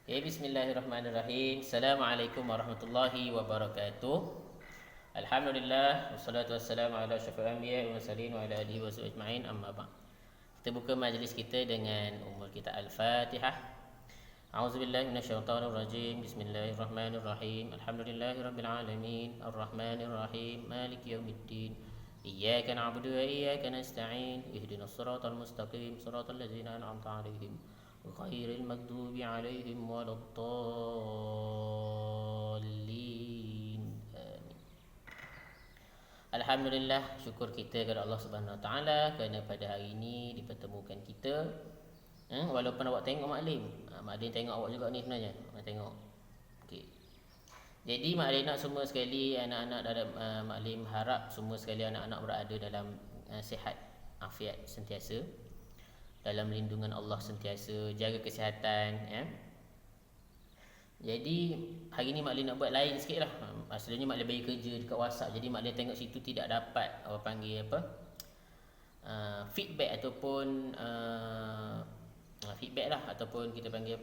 Okay, bismillahirrahmanirrahim. Assalamualaikum warahmatullahi wabarakatuh. Alhamdulillah wassalatu wassalamu ala asyrafil anbiya wal mursalin wa ala alihi wasahbihi ajma'in, amma ba'd. Kita buka majlis kita dengan umur kita Al-Fatihah. A'udzubillahi minasyaitonir rajim. Bismillahirrahmanirrahim. Alhamdulillahirabbil alamin, arrahmanir rahim, maliki yaumiddin. Iyyaka na'budu wa iyyaka nasta'in. Ihdinas siratal mustaqim, siratal ladzina an'amta 'alaihim غير المغضوب عليهم ولا الضالين. Amin. Alhamdulillah, syukur kita kepada Allah Subhanahu Wa Taala kerana pada hari ini dipertemukan kita. Walaupun awak tengok Maklim, Maklim tengok awak juga ni sebenarnya. Awak tengok. Okey. Jadi Maklim nak semua sekali anak-anak dalam Maklim harap semua sekali anak-anak berada dalam sihat, afiat sentiasa, dalam lindungan Allah sentiasa, jaga kesihatan ya. Jadi hari ni Maklim nak buat lain sikit lah. Asalnya Maklim bagi kerja dekat WhatsApp, jadi Maklim tengok situ tidak dapat feedback ataupun feedback lah, ataupun kita panggil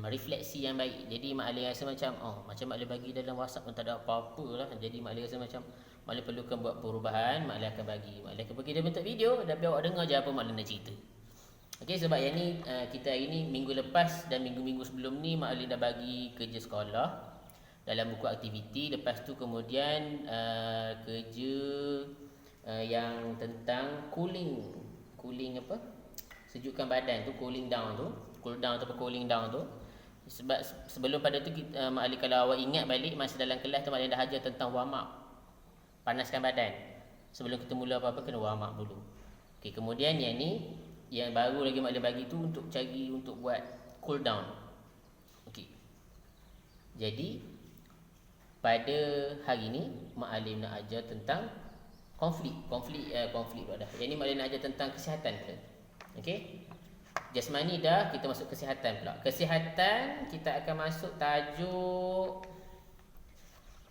refleksi yang baik. Jadi Maklim rasa macam Maklim bagi dalam WhatsApp pun tak ada apa-apa lah. Jadi Maklim rasa macam Maklim perlukan buat perubahan. Maklim akan bagi dalam bentuk video, dan biar awak dengar je apa Maklim nak cerita. Okey, sebab yang ni kita hari ni, minggu lepas dan minggu-minggu sebelum ni Maklim dah bagi kerja sekolah dalam buku aktiviti. Lepas tu kemudian kerja yang tentang cooling sejukkan badan tu, cool down tu. Sebab sebelum pada tu Maklim, kalau awak ingat balik masa dalam kelas tu, Maklim dah ajar tentang warm up, panaskan badan. Sebelum kita mula apa-apa kena warm up dulu. Okey, kemudian yang ni yang baru lagi Maklim bagi tu untuk buat cool down. Okey. Jadi pada hari ni Maklim nak ajar tentang konflik pula dah. Yang ni Maklim nak ajar tentang kesihatan pula. Okey. Jasmani dah, kita masuk kesihatan pula. Kesihatan kita akan masuk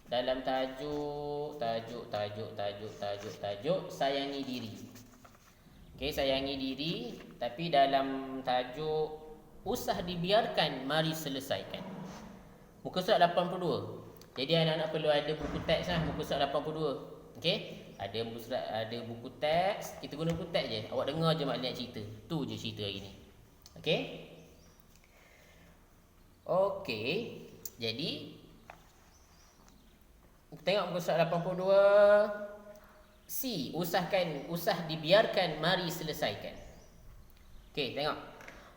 dalam tajuk sayangi diri. Okey, sayangi diri, tapi dalam tajuk usah dibiarkan, mari selesaikan. Muka surat 82. Jadi anak-anak perlu ada buku teks lah, muka surat 82. Okey, ada buku teks, kita guna buku teks je. Awak dengar je Maklim nak cerita. Tu je cerita hari ni. Okey. Okey. Jadi tengok muka surat 82. C, usah dibiarkan, mari selesaikan. Okey, tengok.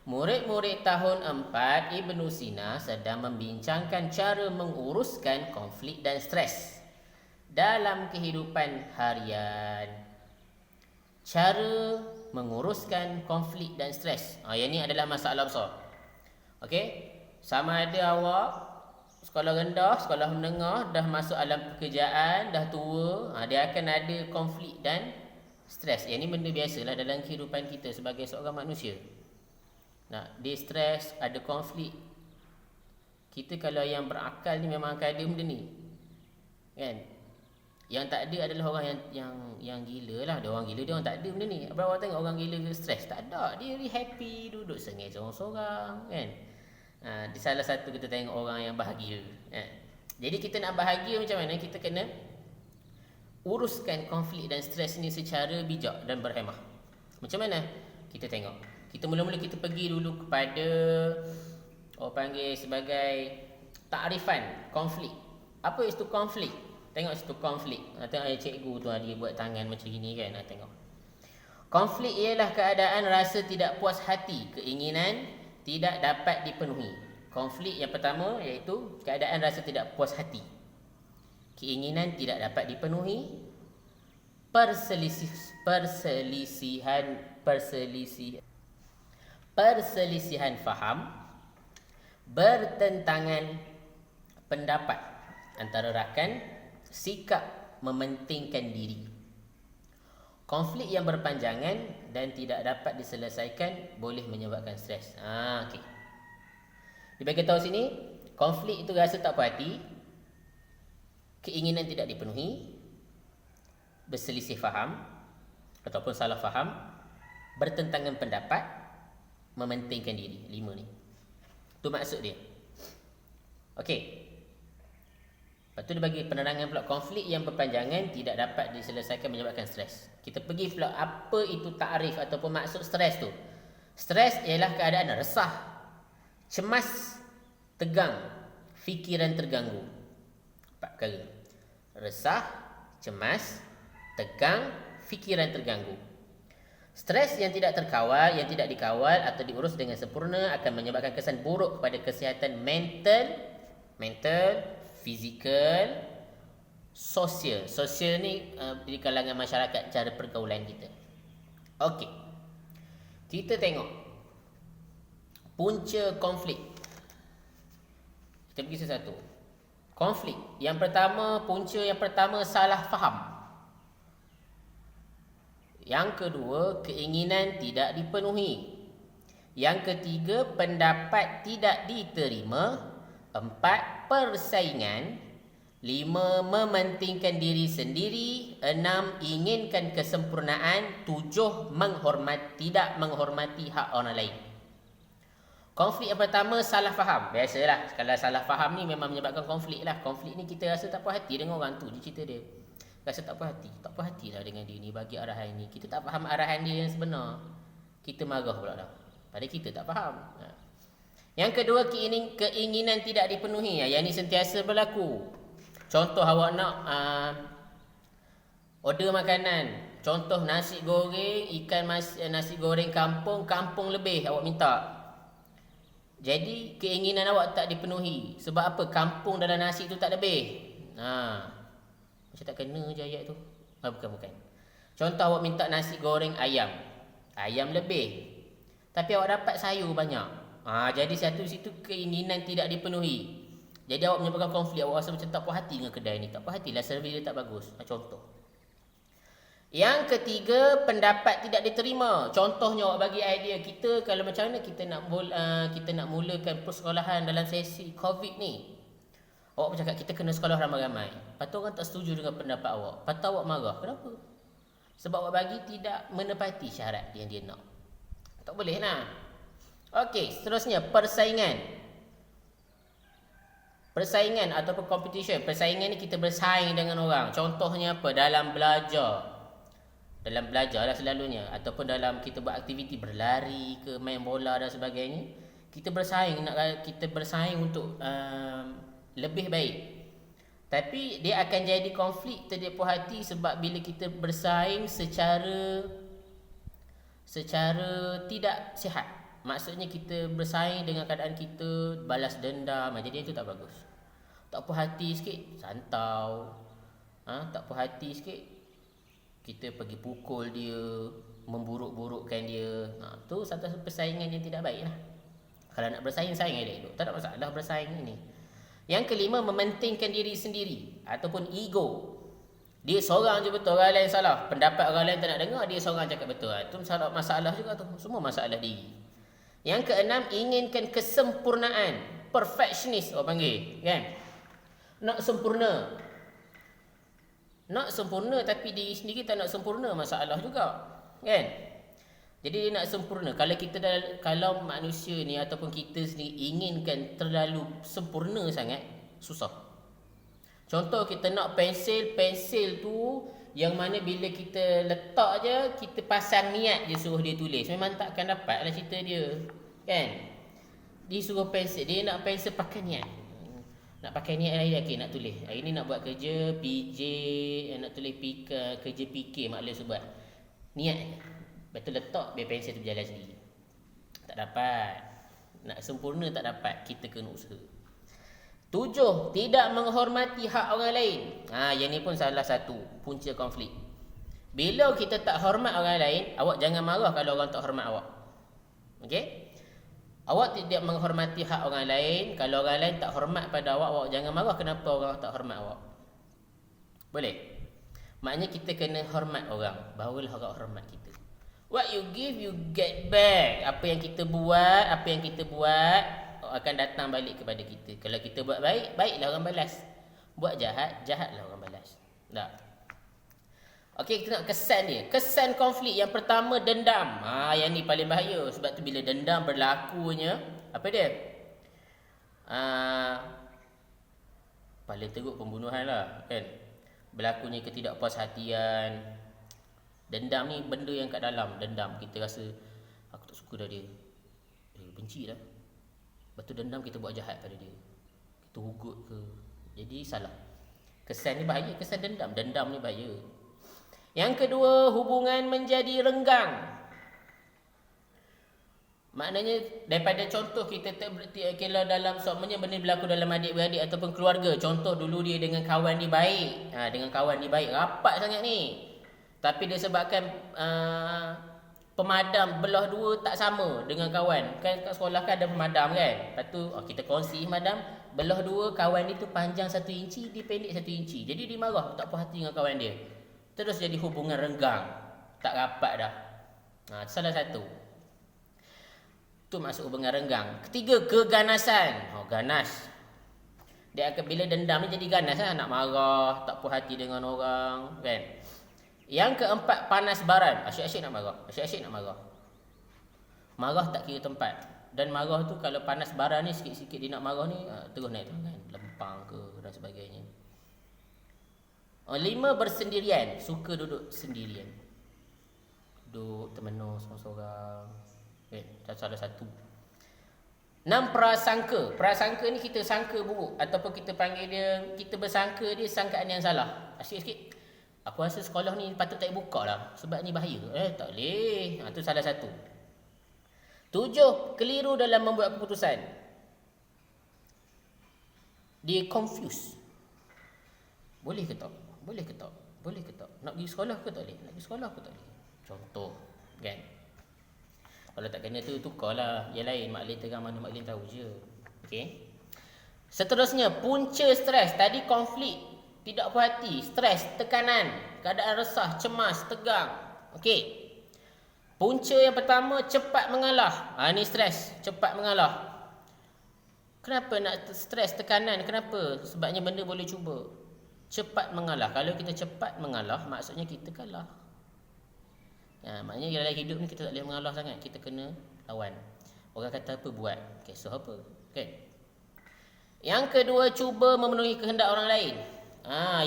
Murid-murid tahun 4 Ibnu Sina sedang membincangkan cara menguruskan konflik dan stres dalam kehidupan harian. Cara menguruskan konflik dan stres. Yang ni adalah masalah besar. Okey, sama ada awak sekolah rendah, sekolah menengah, dah masuk alam pekerjaan, dah tua, dia akan ada konflik dan stres. Yang ni benda biasalah dalam kehidupan kita sebagai seorang manusia. Dia stres, ada konflik. Kita kalau yang berakal ni memang akan ada benda ni, kan? Yang tak ada adalah orang yang gila lah. Dia orang gila, dia orang tak ada benda ni. Berapa awak tengok orang gila stres? Tak ada. Dia happy, duduk sengih sorang-sorang, kan? Di salah satu kita tengok orang yang bahagia. Jadi kita nak bahagia macam mana? Kita kena uruskan konflik dan stres ni secara bijak dan berhemah. Macam mana? Kita tengok. Kita mula-mula kita pergi dulu kepada orang panggil sebagai takrifan konflik. Apa itu konflik? Tengok situ konflik. Tengok cikgu tu dia buat tangan macam gini kan. Tengok. Konflik ialah keadaan rasa tidak puas hati, keinginan tidak dapat dipenuhi. Konflik yang pertama iaitu keadaan rasa tidak puas hati, keinginan tidak dapat dipenuhi, perselisihan faham, bertentangan pendapat antara rakan, sikap mementingkan diri. Konflik yang berpanjangan dan tidak dapat diselesaikan boleh menyebabkan stres. Okey. Dia bagi tahu sini, konflik itu rasa tak puas hati, keinginan tidak dipenuhi, berselisih faham ataupun salah faham, bertentangan pendapat, mementingkan diri. 5 ni. Tu maksud dia. Okey. Lepas tu dia bagi penerangan pula, konflik yang berpanjangan tidak dapat diselesaikan menyebabkan stres. Kita pergi pula apa itu takrif ataupun maksud stres tu. Stres ialah keadaan resah, cemas, tegang, fikiran terganggu. 4 perkara. Resah, cemas, tegang, fikiran terganggu. Stres yang tidak terkawal, yang tidak dikawal atau diurus dengan sempurna akan menyebabkan kesan buruk kepada kesihatan mental, fizikal, sosial. Sosial ni di kalangan masyarakat, cara pergaulan kita. Okey. Kita tengok punca konflik. Kita pergi satu-satu. Konflik. Punca yang pertama salah faham. Yang kedua, keinginan tidak dipenuhi. Yang ketiga, pendapat tidak diterima. 4, persaingan. 5, mementingkan diri sendiri. 6, inginkan kesempurnaan. 7, tidak menghormati hak orang lain. Konflik yang pertama, salah faham. Biasalah, kalau salah faham ni memang menyebabkan konflik lah. Konflik ni kita rasa tak puas hati dengan orang tu je cerita dia. Rasa tak puas hati lah dengan dia ni, bagi arahan ni. Kita tak faham arahan dia yang sebenar. Kita marah pula dah. Padahal kita tak faham. Yang kedua, keinginan tidak dipenuhi. Yang ni sentiasa berlaku. Contoh awak nak order makanan. Contoh nasi goreng, nasi goreng kampung lebih awak minta. Jadi keinginan awak tak dipenuhi. Sebab apa? Kampung dalam nasi tu tak lebih. Macam tak kena je ayat tu. Bukan. Contoh awak minta nasi goreng ayam. Ayam lebih. Tapi awak dapat sayur banyak. Jadi satu situ keinginan tidak dipenuhi. Jadi awak menyebabkan konflik. Awak rasa macam tak puas hati dengan kedai ni. Tak puas hatilah, servis dia tak bagus. Contoh. Yang ketiga, pendapat tidak diterima. Contohnya awak bagi idea kita, kalau macam mana kita nak mulakan persekolahan dalam sesi COVID ni. Awak bercakap kita kena sekolah ramai-ramai. Lepas tu orang tak setuju dengan pendapat awak. Lepas tu awak marah. Kenapa? Sebab awak bagi tidak menepati syarat yang dia nak. Tak boleh lah. Okey, seterusnya persaingan. Persaingan ataupun competition. Persaingan ni kita bersaing dengan orang. Contohnya apa? Dalam belajar lah selalunya. Ataupun dalam kita buat aktiviti, berlari ke, main bola dan sebagainya. Kita bersaing untuk lebih baik. Tapi dia akan jadi konflik tidak puas hati sebab bila kita bersaing secara tidak sihat. Maksudnya kita bersaing dengan keadaan kita balas dendam. Jadi itu tak bagus. Tak puas hati sikit, santau. Tak puas hati sikit, kita pergi pukul dia, memburuk-burukkan dia. Tu satu persaingan yang tidak baik lah. Kalau nak bersaing, saing elok. Tak ada masalah bersaing ini. Yang kelima, mementingkan diri sendiri ataupun ego. Dia seorang je betul, orang lain salah. Pendapat orang lain tak nak dengar, dia seorang cakap betul. Itu masalah juga tu. Semua masalah diri. Yang keenam, inginkan kesempurnaan. Perfectionist orang panggil, kan? Nak sempurna tapi diri sendiri tak nak sempurna, masalah juga, kan? Jadi dia nak sempurna. Kalau manusia ni ataupun kita sendiri inginkan terlalu sempurna sangat, susah. Contoh kita nak pensil tu yang mana bila kita letak je, kita pasang niat je suruh dia tulis, memang takkan dapat lah cerita dia, kan? Dia suruh pensil, dia nak pensil pakai niat. Nak pakai niat hari okay, nak tulis. Hari ni nak buat kerja PJ, nak tulis kerja PK maklum sebab niat. Betul letak biar pensel tu berjalan sendiri. Tak dapat. Nak sempurna tak dapat. Kita kena usaha. 7, tidak menghormati hak orang lain. Yang ni pun salah satu punca konflik. Bila kita tak hormat orang lain, awak jangan marah kalau orang tak hormat awak. Okey? Awak tidak menghormati hak orang lain. Kalau orang lain tak hormat pada awak, awak jangan marah kenapa orang tak hormat awak. Boleh? Maknanya kita kena hormat orang, barulah orang hormat kita. What you give, you get back. Apa yang kita buat akan datang balik kepada kita. Kalau kita buat baik, baiklah orang balas. Buat jahat, jahatlah orang balas. Tak? Okey, kita nak kesan dia. Kesan konflik yang pertama, dendam. Yang ni paling bahaya. Sebab tu bila dendam berlakunya, apa dia? paling teruk pembunuhan lah kan. Berlakunya ketidakpuashatian. Dendam ni benda yang kat dalam. Dendam kita rasa aku tak suka dah dia, benci dah. Lepas tu dendam kita buat jahat pada dia, kita hugut ke, jadi salah. Kesan ni bahaya, kesan dendam. Dendam ni bahaya. Yang kedua, hubungan menjadi renggang. Maknanya daripada contoh kita kalau dalam soalnya benda berlaku dalam adik-beradik ataupun keluarga. Contoh dulu dia dengan kawan dia baik, dengan kawan dia baik, rapat sangat ni. Tapi disebabkan pemadam belah dua tak sama dengan kawan. Kan kat sekolah kan ada pemadam kan. Lepas tu kita kongsi pemadam. Belah dua kawan dia tu panjang 1 inci, dia pendek 1 inci. Jadi dia marah, tak puas hati dengan kawan dia. Terus jadi hubungan renggang, tak rapat dah. Salah satu. Tu masuk hubungan renggang. Ketiga, keganasan. Ganas. Dia akan bila dendam ni jadi ganas lah. Nak marah, tak puas hati dengan orang kan. Yang keempat, panas baran. Asyik-asyik nak marah. Asyik-asyik nak marah. Marah tak kira tempat. Dan marah tu kalau panas baran ni, sikit-sikit dia nak marah ni, terus naik tangan, lempang ke dan sebagainya. 5, bersendirian. Suka duduk sendirian. Duduk termenung seorang-seorang. Salah satu. 6, prasangka. Prasangka ni kita sangka buruk. Ataupun kita panggil dia, kita bersangka dia sangkaan yang salah. Asyik sikit. Aku rasa sekolah ni patut tak buka lah, sebab ni bahaya. Tak boleh. Tu salah satu. 7, keliru dalam membuat keputusan. Dia confuse. Boleh ke tak? Boleh ke tak? Boleh ke tak? Nak pergi sekolah ke tak boleh? Nak pergi sekolah ke tak boleh? Contoh kan. Kalau tak kena tu, tukarlah yang lain. Mak Lin terang mana Mak Lin tahu je. Okay. Seterusnya, punca stres. Tadi konflik, tidak puas hati, stres, tekanan, keadaan resah, cemas, tegang. Okey. Punca yang pertama, cepat mengalah. Ni stres, cepat mengalah. Kenapa nak stres, tekanan? Kenapa? Sebabnya benda boleh cuba. Cepat mengalah. Kalau kita cepat mengalah, maksudnya kita kalah. Maknanya dalam hidup ni kita tak boleh mengalah sangat. Kita kena lawan. Orang kata apa buat, kisah apa. Okay. Yang kedua, cuba memenuhi kehendak orang lain.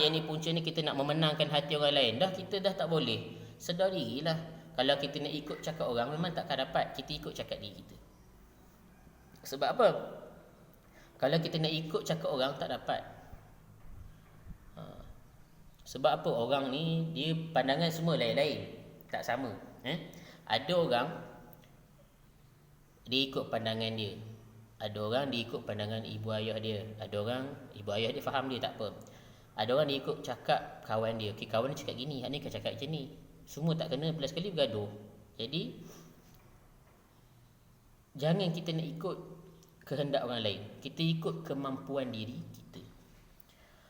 Yang ni punca ni, kita nak memenangkan hati orang lain. Kita dah tak boleh. Sedar dirilah. Kalau kita nak ikut cakap orang, memang takkan dapat. Kita ikut cakap diri kita. Sebab apa? Kalau kita nak ikut cakap orang, tak dapat. Sebab apa? Orang ni, dia pandangan semua lain-lain, tak sama. Ada orang, dia ikut pandangan dia. Ada orang dia ikut pandangan ibu ayah dia. Ada orang, ibu ayah dia faham dia, tak apa. Ada orang dia ikut cakap kawan dia. Okay, kawan dia cakap gini, ni kan cakap macam ni. Semua tak kena, belas kali bergaduh. Jadi jangan kita nak ikut kehendak orang lain. Kita ikut kemampuan diri kita.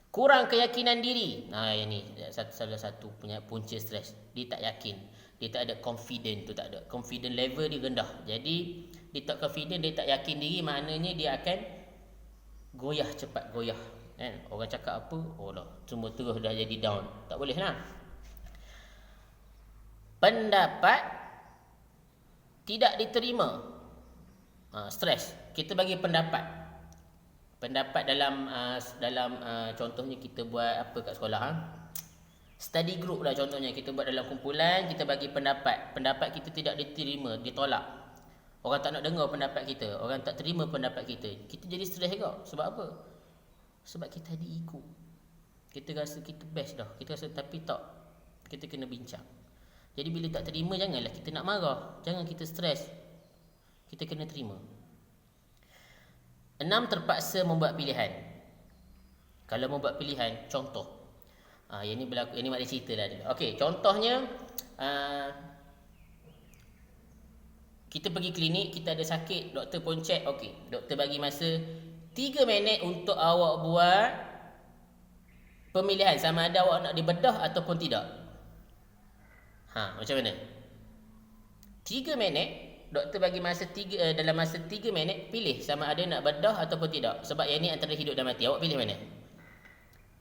Kurang keyakinan diri. Yang ni salah satu punya punca stres. Dia tak yakin. Dia tak ada confident tu, tak ada. Confident level dia rendah. Jadi dia tak confident, dia tak yakin diri, maknanya dia akan goyah, cepat goyah. Orang cakap apa, semua terus dah jadi down. Tak boleh lah. Pendapat tidak diterima. Stres. Kita bagi pendapat. Pendapat dalam contohnya kita buat apa kat sekolah. Study group lah contohnya. Kita buat dalam kumpulan, kita bagi pendapat. Pendapat kita tidak diterima, ditolak. Orang tak nak dengar pendapat kita. Orang tak terima pendapat kita. Kita jadi stres juga. Sebab apa? Sebab kita ada ego. Kita rasa kita best dah. Kita rasa, tapi tak. Kita kena bincang. Jadi bila tak terima, janganlah kita nak marah. Jangan kita stres. Kita kena terima. 6, terpaksa membuat pilihan. Kalau membuat pilihan, contoh. Yang ni berlaku, yang ni maknanya cerita lah. Okey, contohnya kita pergi klinik, kita ada sakit, doktor pun check. Okey, doktor bagi masa 3 minit untuk awak buat pemilihan sama ada awak nak dibedah ataupun tidak. Macam mana? 3 minit, doktor bagi masa dalam masa 3 minit, pilih sama ada nak bedah ataupun tidak. Sebab yang ni antara hidup dan mati. Awak pilih mana?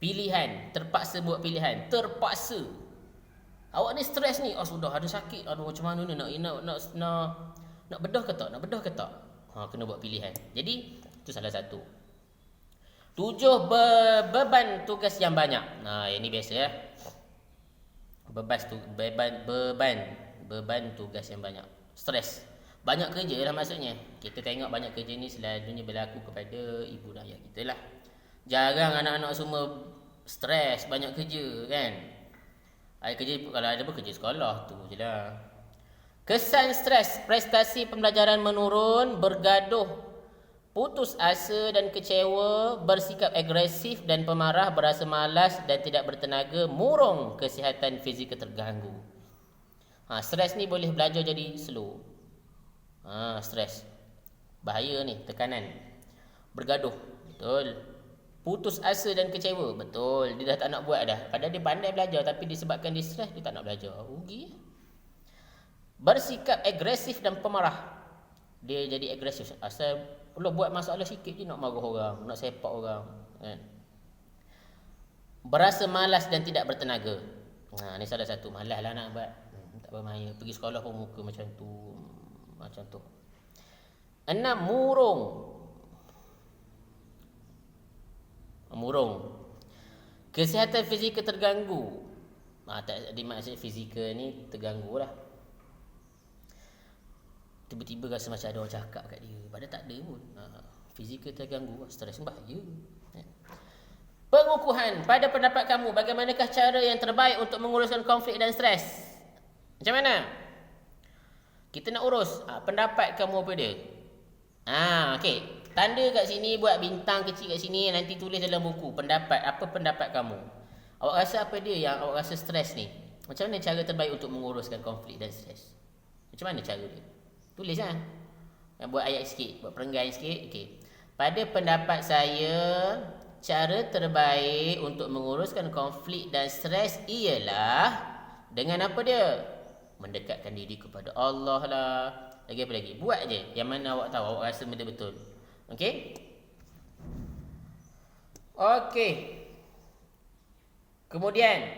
Pilihan. Terpaksa buat pilihan. Terpaksa. Awak ni stres ni. Sudah ada sakit. Macam mana ni? Nak bedah ke tak? Nak bedah ke tak? Kena buat pilihan. Jadi, itu salah satu. 7, beban tugas yang banyak. Nah, ini biasa ya. Beban tugas yang banyak. Stres. Banyak kerja lah maksudnya. Kita tengok banyak kerja ni selalunya berlaku kepada ibu dan ayah kita lah. Jarang anak-anak semua stres, banyak kerja kan. Ada kerja, kalau ada pun kerja sekolah tu je lah. Kesan stres, prestasi pembelajaran menurun, bergaduh, putus asa dan kecewa, bersikap agresif dan pemarah, berasa malas dan tidak bertenaga, murung, kesihatan fizikal terganggu. Stres ni boleh belajar jadi slow. Stres. Bahaya ni, tekanan. Bergaduh, betul. Putus asa dan kecewa, betul. Dia dah tak nak buat dah. Padahal dia pandai belajar tapi disebabkan dia stres, dia tak nak belajar. Rugi. Bersikap agresif dan pemarah. Dia jadi agresif. Asal kalau buat masalah sikit je nak marah orang, nak sepak orang, kan? Berasa malas dan tidak bertenaga. Ni salah satu. Malas lah nak buat. Tak bermaya. Pergi sekolah pun muka macam tu. 6. Murung. Kesihatan fizikal terganggu. Tak dimaksud fizikal ni terganggu lah. Tiba-tiba rasa macam ada orang cakap kat dia, padahal tak ada pun. Fizikal terganggu, stres pun bahaya. Pengukuhan. Pada pendapat kamu, bagaimanakah cara yang terbaik untuk menguruskan konflik dan stres? Macam mana kita nak urus? Pendapat kamu apa dia? Okey. Tanda kat sini, buat bintang kecil kat sini, nanti tulis dalam buku. Pendapat, apa pendapat kamu? Awak rasa apa dia yang awak rasa stres ni? Macam mana cara terbaik untuk menguruskan konflik dan stres? Macam mana cara dia? Tulis lah. Buat ayat sikit, buat perenggan sikit. Okey. Pada pendapat saya, cara terbaik untuk menguruskan konflik dan stres ialah dengan apa dia? Mendekatkan diri kepada Allah lah. Lagi apa lagi? Buat je yang mana awak tahu, awak rasa benda betul. Okey? Okey. Kemudian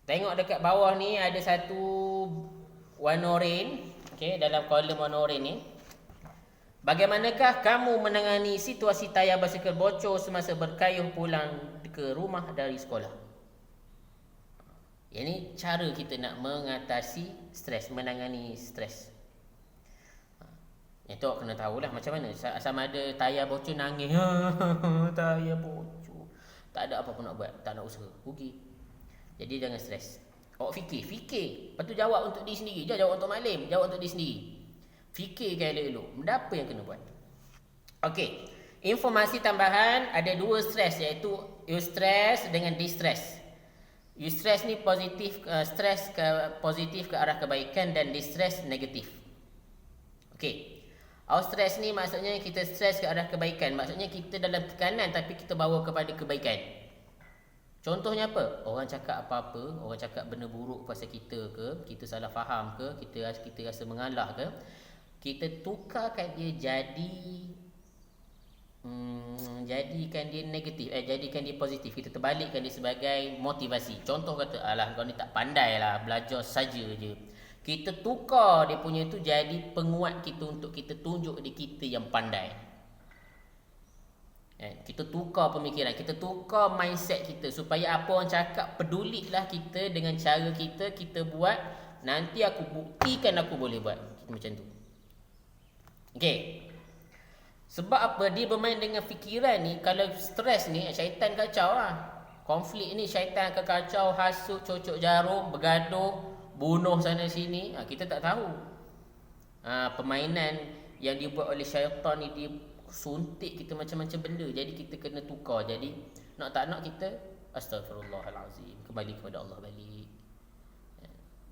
tengok dekat bawah ni ada satu warna oranye. Okey, dalam kolom warna oranye ni. Bagaimanakah kamu menangani situasi tayar basikal bocor semasa berkayuh pulang ke rumah dari sekolah? Ini cara kita nak mengatasi stres, menangani stres. Itu awak kena tahulah macam mana. Sama ada tayar bocor nangis. Tayar bocor. Tak ada apa pun nak buat. Tak nak usaha. Rugi. Jadi jangan stres. Awak fikir. Lepas tu jawab untuk diri sendiri. Jangan jawab untuk maklim. Jawab untuk diri sendiri. Fikirkan elok-elok. Benda apa yang kena buat. Okey. Informasi tambahan. Ada 2 stres, iaitu eustress dengan distress. Eustress ni positif, stres positif ke arah kebaikan, dan distress negatif. Okey. Eustress ni maksudnya kita stres ke arah kebaikan. Maksudnya kita dalam tekanan tapi kita bawa kepada kebaikan. Contohnya apa? Orang cakap apa-apa, orang cakap benda buruk pasal kita ke, kita salah faham ke, kita rasa mengalah ke, kita tukarkan dia jadikan dia negatif, jadikan dia positif. Kita terbalikkan dia sebagai motivasi. Contoh kata, alah kau ni tak pandai lah, belajar saja je. Kita tukar dia punya tu jadi penguat kita untuk kita tunjuk di kita yang pandai. Kita tukar pemikiran, kita tukar mindset kita supaya apa orang cakap, pedulilah kita dengan cara kita buat. Nanti aku buktikan aku boleh buat. Macam tu. Okey. Sebab apa? Dia bermain dengan fikiran ni. Kalau stres ni, syaitan kacau lah. Konflik ni syaitan akan kacau, hasut, cocok jarum, bergaduh, bunuh sana sini. Kita tak tahu. Permainan yang dibuat oleh syaitan ni, dia suntik kita macam-macam benda. Jadi kita kena tukar. Jadi nak tak nak kita Astaghfirullahalazim, kembali kepada Allah balik.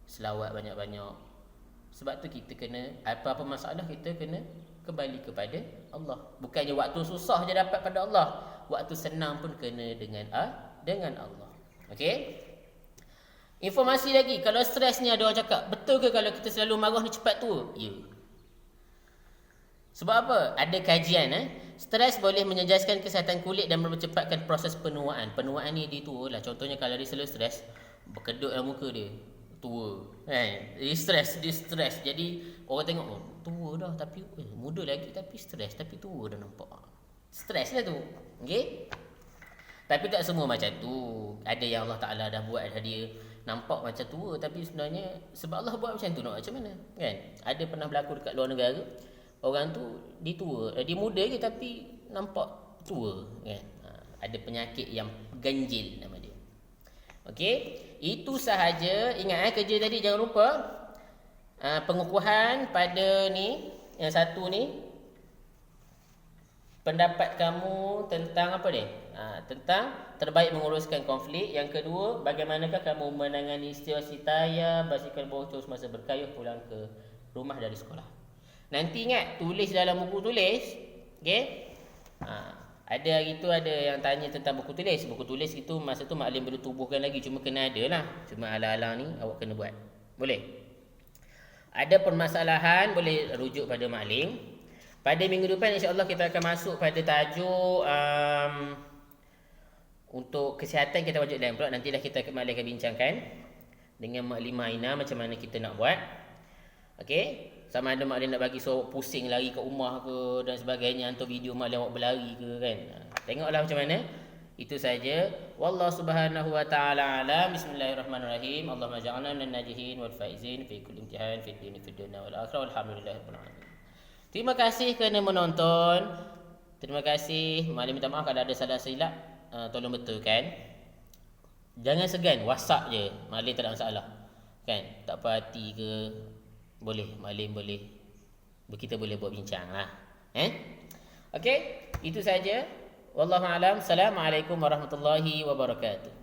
Selawat banyak-banyak. Sebab tu kita kena, apa-apa masalah kita kena kembali kepada Allah. Bukannya waktu susah je dapat pada Allah, waktu senang pun kena dengan Allah. Okey. Informasi lagi, kalau stres ni ada orang cakap, betul ke kalau kita selalu marah ni cepat tua? Ya. Sebab apa? Ada kajian stres boleh menjejaskan kesihatan kulit dan mempercepatkan proses penuaan. Penuaan ni dia tua lah. Contohnya kalau dia selalu stres, berkedut dalam muka dia, tua. Dia stres. Jadi orang tengok, tua dah tapi muda lagi tapi stres, tapi tua dah nampak. Stres lah tu. Okey. Tapi tak semua macam tu. Ada yang Allah Ta'ala dah buat dia nampak macam tua, tapi sebenarnya sebab Allah buat macam tu, nak macam mana? Kan? Ada pernah berlaku dekat luar negara. Orang tu dia tua, dia muda je tapi nampak tua, kan? Ada penyakit yang ganjil nama dia. Okey, itu sahaja. Ingat kerja tadi jangan lupa. Pengukuhan pada ni, yang satu ni, pendapat kamu tentang apa ni? Tentang terbaik menguruskan konflik. Yang kedua, bagaimanakah kamu menangani sitaya basikal bocor semasa berkayuh pulang ke rumah dari sekolah. Nanti ingat tulis dalam buku tulis. Okey? Ada hari tu ada yang tanya tentang buku tulis. Buku tulis itu masa tu maklim belum tubuhkan lagi, cuma kena ada lah. Cuma alang-alang ni awak kena buat. Boleh? Ada permasalahan boleh rujuk pada maklim. Pada minggu depan insya-Allah kita akan masuk pada tajuk untuk kesihatan kita wajib lain pula. Nantilah kita akan bincangkan dengan Maklimah Aina macam mana kita nak buat. Okey, sama ada maklim nak bagi suruh pusing lari ke rumah ke dan sebagainya, hantar video maklim awak berlari ke, kan. Tengoklah macam mana. Itu saja. Wallahu subhanahu wa ta'ala alam. Bismillahirrahmanirrahim. Allahumma ja'alna minal najihin wal faizin fi kulli imtihan fid dunya wal akhirah. Walhamdulillahirabbil alamin. Terima kasih kerana menonton. Terima kasih. Maklim minta maaf kalau ada salah silap. Tolong betulkan. Jangan segan, WhatsApp je. Maklim tak ada masalah. Kan? Tak apa hati ke, boleh. Maklim boleh. Kita boleh buat bincang lah. Okey, itu saja. Wallahu a'lam. Assalamualaikum warahmatullahi wabarakatuh.